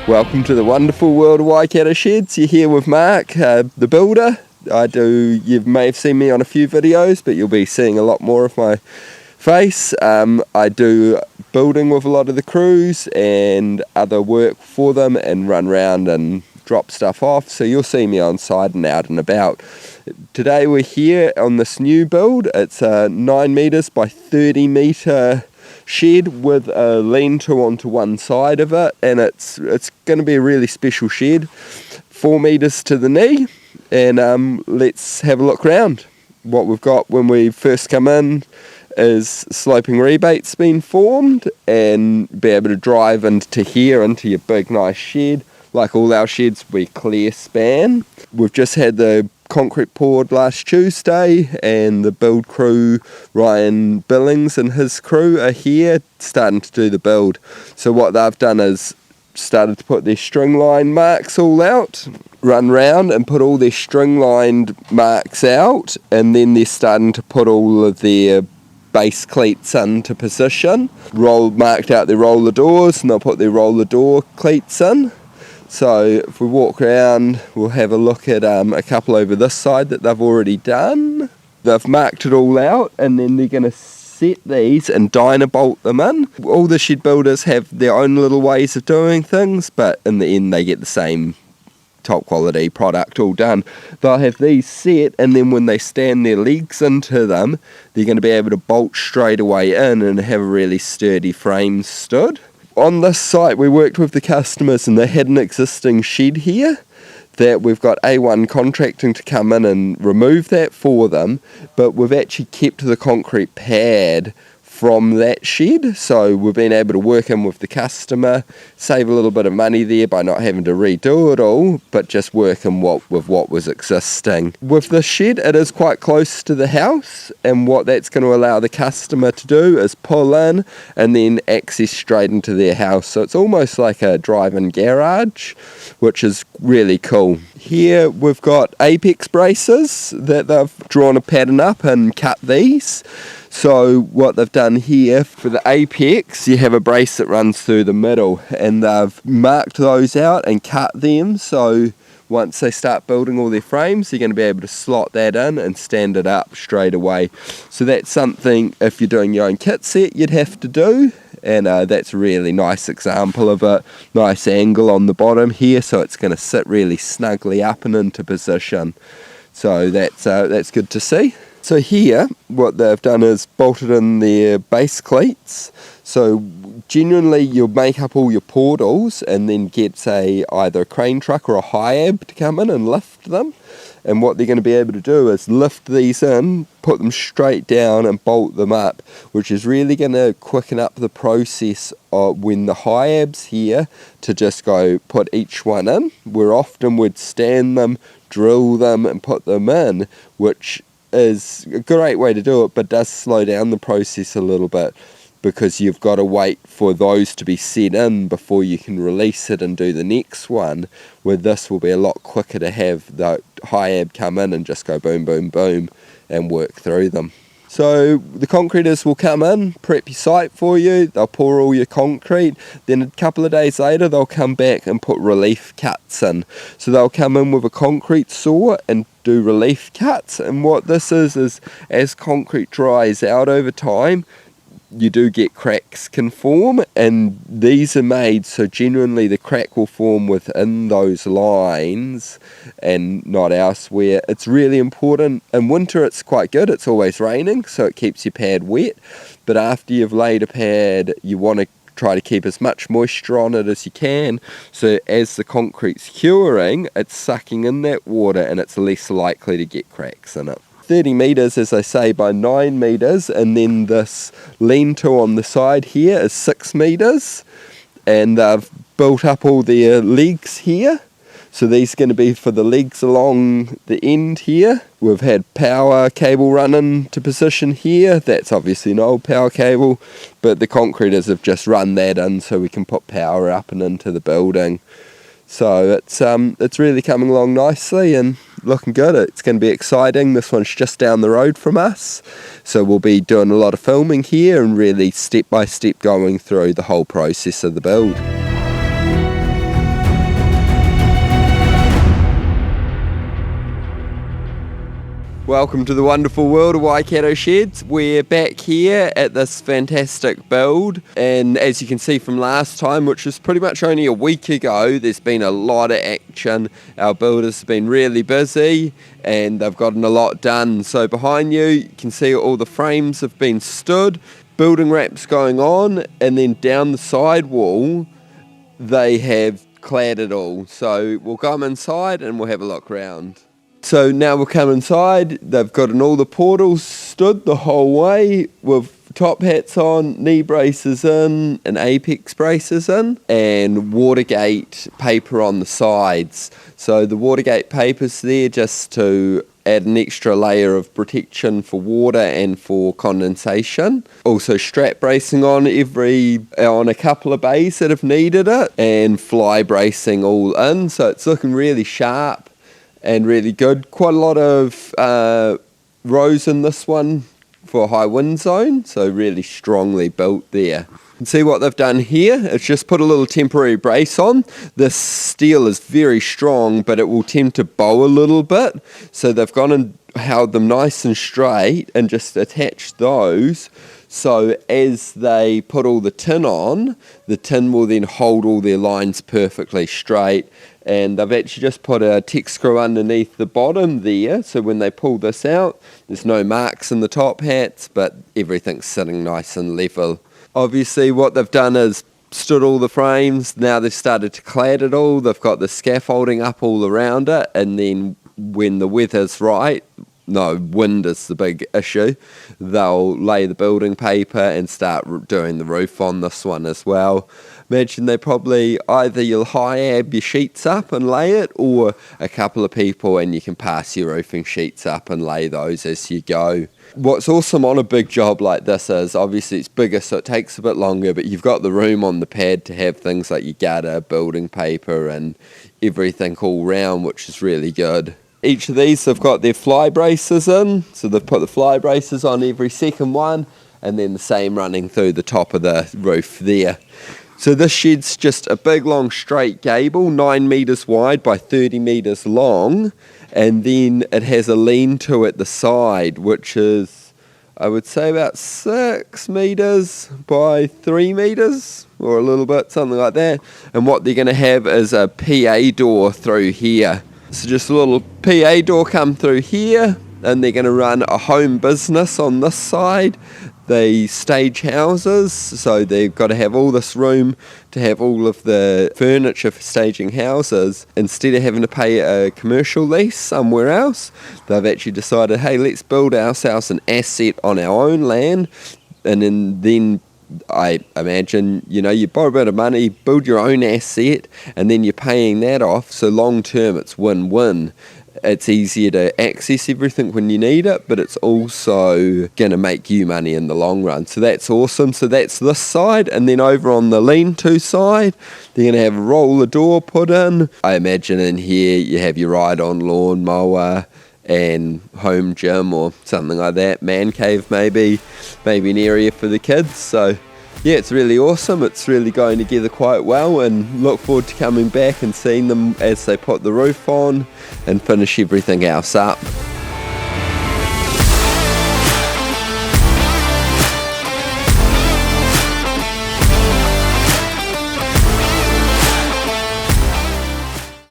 Welcome to the wonderful world of Waikato Sheds. You're here with Mark, the builder. You may have seen me on a few videos, but you'll be seeing a lot more of my face. I do building with a lot of the crews and other work for them and run around and drop stuff off. So you'll see me on site and out and about. Today we're here on this new build. It's a 9 meters by 30 meter shed with a lean-to onto one side of it, and it's going to be a really special shed, 4 meters to the knee. And let's have a look around. What we've got when we first come in is sloping rebates being formed, and be able to drive into here into your big nice shed. Like all our sheds, we clear span. We've just had the concrete poured last Tuesday, and the build crew, Ryan Billings and his crew, are here starting to do the build. So what they've done is started to put their string line marks all out, run round and put all their string lined marks out, and then they're starting to put all of their base cleats into position. Marked out their roller doors, and they'll put their roller door cleats in. So if we walk around, we'll have a look at a couple over this side that they've already done. They've marked it all out, and then they're going to set these and dynabolt them in. All the shed builders have their own little ways of doing things, but in the end they get the same top quality product all done. They'll have these set, and then when they stand their legs into them, they're going to be able to bolt straight away in and have a really sturdy frame stood. On this site we worked with the customers, and they had an existing shed here that we've got A1 contracting to come in and remove that for them, but we've actually kept the concrete pad from that shed, so we've been able to work in with the customer, save a little bit of money there by not having to redo it all, but just working with what was existing. With the shed, it is quite close to the house, and what that's going to allow the customer to do is pull in and then access straight into their house. So it's almost like a drive-in garage, which is really cool. Here we've got apex braces that they've drawn a pattern up and cut these. So what they've done here, for the apex, you have a brace that runs through the middle, and they've marked those out and cut them, so once they start building all their frames, you're going to be able to slot that in and stand it up straight away. So that's something, if you're doing your own kit set, you'd have to do, and that's a really nice example of a nice angle on the bottom here, so it's going to sit really snugly up and into position. So that's good to see. So here, what they've done is bolted in their base cleats. So genuinely you'll make up all your portals and then get either a crane truck or a high-ab to come in and lift them. And what they're going to be able to do is lift these in, put them straight down and bolt them up, which is really going to quicken up the process of when the high-ab's here to just go put each one in. Where often we'd stand them, drill them and put them in, which is a great way to do it, but does slow down the process a little bit, because you've got to wait for those to be set in before you can release it and do the next one, where this will be a lot quicker to have the high-ab come in and just go boom, boom, boom and work through them. So the concreters will come in, prep your site for you, they'll pour all your concrete, then a couple of days later they'll come back and put relief cuts in. So they'll come in with a concrete saw and do relief cuts, and what this is as concrete dries out over time, you do get cracks can form, and these are made so genuinely the crack will form within those lines and not elsewhere. It's really important. In winter it's quite good, it's always raining, so it keeps your pad wet, but after you've laid a pad you want to try to keep as much moisture on it as you can, so as the concrete's curing it's sucking in that water and it's less likely to get cracks in it. 30 meters, as I say, by 9 meters, and then this lean-to on the side here is 6 meters, and they've built up all their legs here. So these are going to be for the legs along the end here. We've had power cable running to position here. That's obviously an old power cable, but the concreters have just run that in so we can put power up and into the building. So it's really coming along nicely and looking good. It's going to be exciting. This one's just down the road from us, so we'll be doing a lot of filming here and really step by step going through the whole process of the build. Welcome to the wonderful world of Waikato Sheds. We're back here at this fantastic build, and as you can see from last time, which was pretty much only a week ago, there's been a lot of action. Our builders have been really busy and they've gotten a lot done. So behind you can see all the frames have been stood, building wraps going on, and then down the side wall they have clad it all. So we'll come inside and we'll have a look around. So now we'll come inside. They've gotten all the portals stood the whole way with top hats on, knee braces in, and apex braces in, and Watergate paper on the sides. So the Watergate paper's there just to add an extra layer of protection for water and for condensation. Also strap bracing on a couple of bays that have needed it, and fly bracing all in. So it's looking really sharp and really good. Quite a lot of rows in this one for high wind zone, so really strongly built there. You can see what they've done here. It's just put a little temporary brace on. This steel is very strong, but it will tend to bow a little bit, so they've gone and held them nice and straight and just attached those. So as they put all the tin on, the tin will then hold all their lines perfectly straight. And they've actually just put a Tech screw underneath the bottom there, so when they pull this out, there's no marks in the top hats, but everything's sitting nice and level. Obviously what they've done is stood all the frames. Now they've started to clad it all. They've got the scaffolding up all around it, and then when the weather's right, no, wind is the big issue, they'll lay the building paper and start doing the roof on this one as well. Imagine they probably either you'll high ab your sheets up and lay it, or a couple of people and you can pass your roofing sheets up and lay those as you go. What's awesome on a big job like this is obviously it's bigger, so it takes a bit longer, but you've got the room on the pad to have things like your gutter, building paper and everything all round, which is really good. Each of these have got their fly braces in, so they've put the fly braces on every second one, and then the same running through the top of the roof there. So this shed's just a big long straight gable, 9 metres wide by 30 metres long, and then it has a lean-to at the side, which is, I would say, about 6 metres by 3 metres, or a little bit, something like that. And what they're going to have is a PA door through here. So just a little PA door come through here, and they're going to run a home business on this side. They stage houses, so they've got to have all this room to have all of the furniture for staging houses. Instead of having to pay a commercial lease somewhere else, they've actually decided, hey, let's build ourselves an asset on our own land, and then I imagine, you borrow a bit of money, build your own asset, and then you're paying that off. So long term, it's win-win. It's easier to access everything when you need it, but it's also going to make you money in the long run. So that's awesome. So that's this side, and then over on the lean-to side, they're going to have a roller door put in. I imagine in here you have your ride-on lawn mower and home gym or something like that, man cave maybe an area for the kids. So yeah, it's really awesome. It's really going together quite well, and look forward to coming back and seeing them as they put the roof on and finish everything else up.